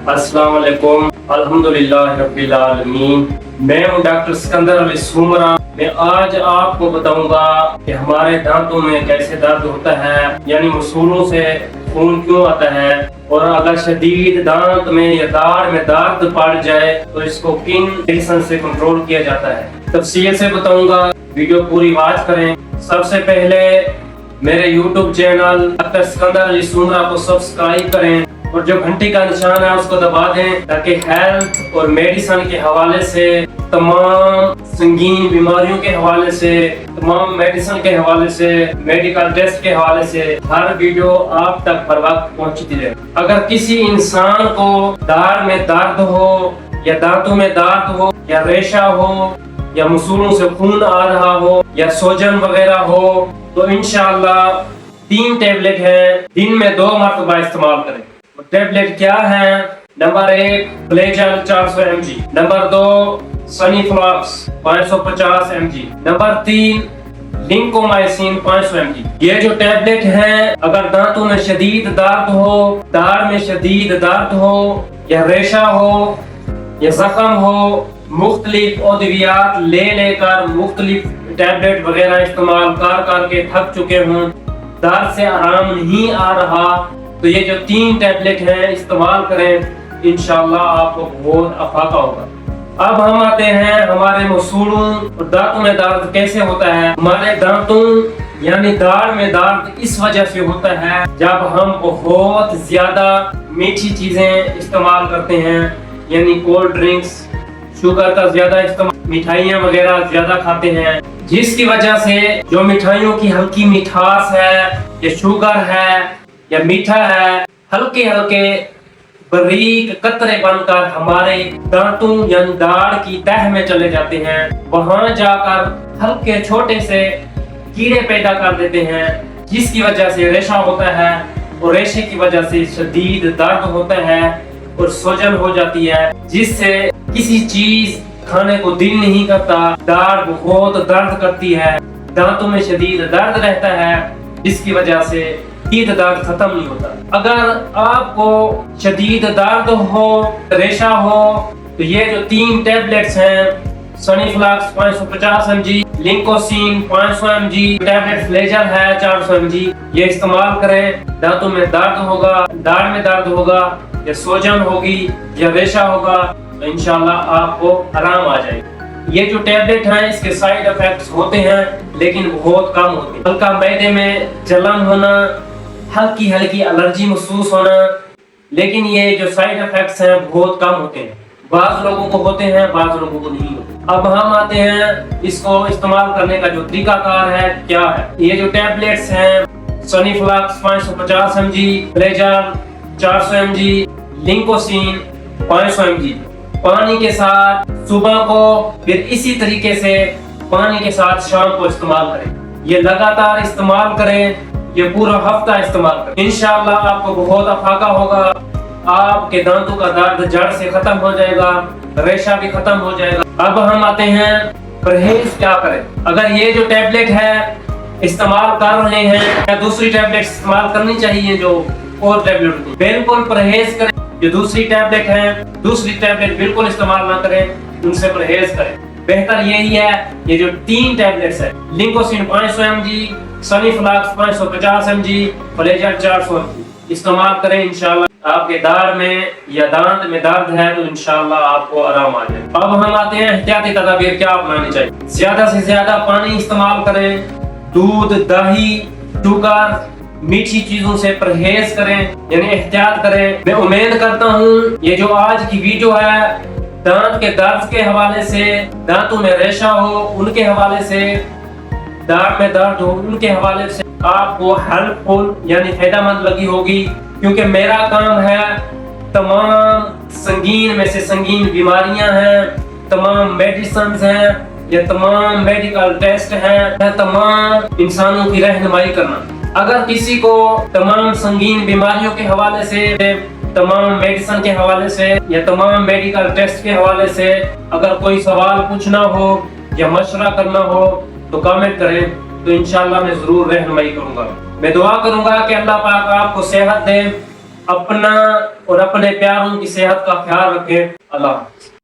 अस्सलाम वालेकुम। अल्हम्दुलिल्लाह रब्बिल आलमीन। मैं हूँ डॉक्टर सिकंदर अली सुमरा। मैं आज आपको बताऊंगा कि हमारे दांतों में कैसे दर्द होता है, यानी मसूलों से खून क्यों आता है, और अगर शदीद दांत में या दाढ़ में दर्द पड़ जाए तो इसको किन मेडिसिन से कंट्रोल किया जाता है। तफसील से बताऊंगा, वीडियो पूरी वॉच करें। सबसे पहले मेरे YouTube channel doctor Sikandar Ali Soomro को सब्सक्राइब करें और जो घंटी का निशान है उसको दबा दें, ताकि हेल्थ और मेडिसिन के हवाले से, तमाम संगीन बीमारियों के हवाले से, तमाम मेडिसिन के हवाले से, मेडिकल टेस्ट के हवाले से हर वीडियो आप तक बर वक्त पहुंचती रहे। अगर किसी इंसान को दाढ़ में दर्द हो या दांतों में दर्द हो या रेशा हो या मसूलों से खून आ रहा हो या सोजन वगैरह हो तो इंशाअल्लाह 3 टैबलेट है, दिन में 2 मरतबा इस्तेमाल करें। टैबलेट क्या है? Number 1 Flagyl 400 mg, number 2 सनीफ्लॉक्स 550 mg, number 3 lincomycin 500 mg। ये जो टैबलेट है, अगर दांतों में शदीद दर्द हो, दाढ़ में शदीद दर्द हो या रेशा हो या जख्म हो, मुख्तलिफ अद्वियात ले लेकर मुख्तलिफ टैबलेट वगैरह इस्तेमाल कर के थक चुके हूँ, दर्द से आराम नहीं आ रहा, तो ये जो 3 टैबलेट हैं इस्तेमाल करें, इंशाअल्लाह आपको बहुत अफाका होगा। अब हम आते हैं हमारे मसूलों और दांतों में दर्द कैसे होता है। हमारे दांतों यानी दाढ़ में दर्द इस वजह से होता है जब हम बहुत ज्यादा मीठी चीजें इस्तेमाल करते हैं, यानी कोल्ड ड्रिंक्स, शुगर का ज्यादा इस्तेमाल, मिठाइयाँ वगैरह ज्यादा खाते हैं, जिसकी वजह से जो मिठाइयों की हल्की मिठास है या शुगर है या मीठा है, हल्के हल्के बारीक कतरे बनकर हमारे दांतों या दाढ़ की तह में चले जाते हैं। वहां जाकर हल्के छोटे से कीड़े पैदा कर देते हैं, जिसकी वजह से रेशा होता है और रेशे की वजह से शदीद दर्द होता है और सूजन हो जाती है, जिससे किसी चीज खाने को दिल नहीं करता, दाढ़ बहुत दर्द करती है, दांतों में शदीद दर्द रहता है, जिसकी वजह से शदीद दर्द खत्म नहीं होता। अगर आपको शदीद दर्द हो, रेशा हो, तो ये जो 3 टैबलेट्स हैं, सनीफ्लॉक्स 550 mg, लिंकोसिन 500 mg, टैबलेट फ्लेजल है 400 mg, ये इस्तेमाल करें। दांतों में दर्द होगा, दाढ़ में दर्द होगा या सोजन होगी या रेशा होगा तो इंशाल्लाह आपको आराम आ जाएगा। ये जो टैबलेट हैं इसके साइड इफेक्ट्स होते हैं लेकिन बहुत कम होते हैं। हल्का मैदे में जलन होना, हल्की हल्की एलर्जी महसूस होना, लेकिन ये जो साइड इफेक्ट्स हैं बहुत कम होते हैं। बाज़ लोगों को होते हैं, बाज़ लोगों को नहीं होते। अब हम आते हैं इसको इस्तेमाल करने का जो तरीकाकार है क्या है। ये जो टैबलेट्स हैं, सनीफ्लॉक्स 550 mg, फ्लेजल 400 mg, लिंकोसिन 500 mg, पानी के साथ सुबह को, फिर इसी तरीके से पानी के साथ शाम को इस्तेमाल करें। ये लगातार इस्तेमाल करें, ये पूरा हफ्ता इस्तेमाल करें, इंशाअल्लाह आपको बहुत अफाका होगा। आपके दांतों का दर्द जड़ से खत्म हो जाएगा, रेशा भी खत्म हो जाएगा। अब हम आते हैं परहेज क्या करें। अगर ये जो टैबलेट है इस्तेमाल कर रहे हैं या दूसरी टैबलेट इस्तेमाल करनी चाहिए, जो और टैबलेट बिल्कुल परहेज करें। जो दूसरी टैबलेट है, दूसरी टैबलेट बिल्कुल इस्तेमाल ना करें, उनसे परहेज करें। बेहतर यही है ये जो 3 टैबलेट्स है, लिंकोसिन 500 mg, सनीफ्लॉक्स 550 mg, फ्लेजल 400 mg, इस्तेमाल करें। इंशाल्लाह आपके दाढ़ में या दांत में दर्द है तो इंशाल्लाह आपको आराम आ जाए। अब हम आते हैं एहतियाती तदाबीर क्या अपनानी चाहिए। ज्यादा से ज्यादा पानी इस्तेमाल करें, दूध, दही, शुगर, मीठी चीजों से परहेज करें, यानी एहतियात करें। मैं उम्मीद करता हूँ ये जो आज की वीडियो है, दांत के दर्द के हवाले से, दांतों में रेशा हो उनके हवाले से, दांत में दर्द हो उनके हवाले से आपको हेल्पफुल यानी फायदेमंद लगी होगी, क्योंकि मेरा काम है तमाम संगीन में से संगीन बीमारियां हैं, तमाम मेडिसिन हैं या तमाम मेडिकल टेस्ट हैं, तमाम इंसानों की रहनुमाई करना। अगर किसी को तमाम संगीन बीमारियों के हवाले से, तमाम मेडिसिन के हवाले से या तमाम मेडिकल टेस्ट के हवाले से अगर कोई सवाल पूछना हो या मशवरा करना हो तो कमेंट करें, तो इंशाल्लाह मैं जरूर रहनुमाई करूंगा। मैं दुआ करूंगा कि अल्लाह पाक आपको सेहत दे, اپنا اور اپنے پیاروں کی صحت کا خیال رکھیں. اللہ حافظ.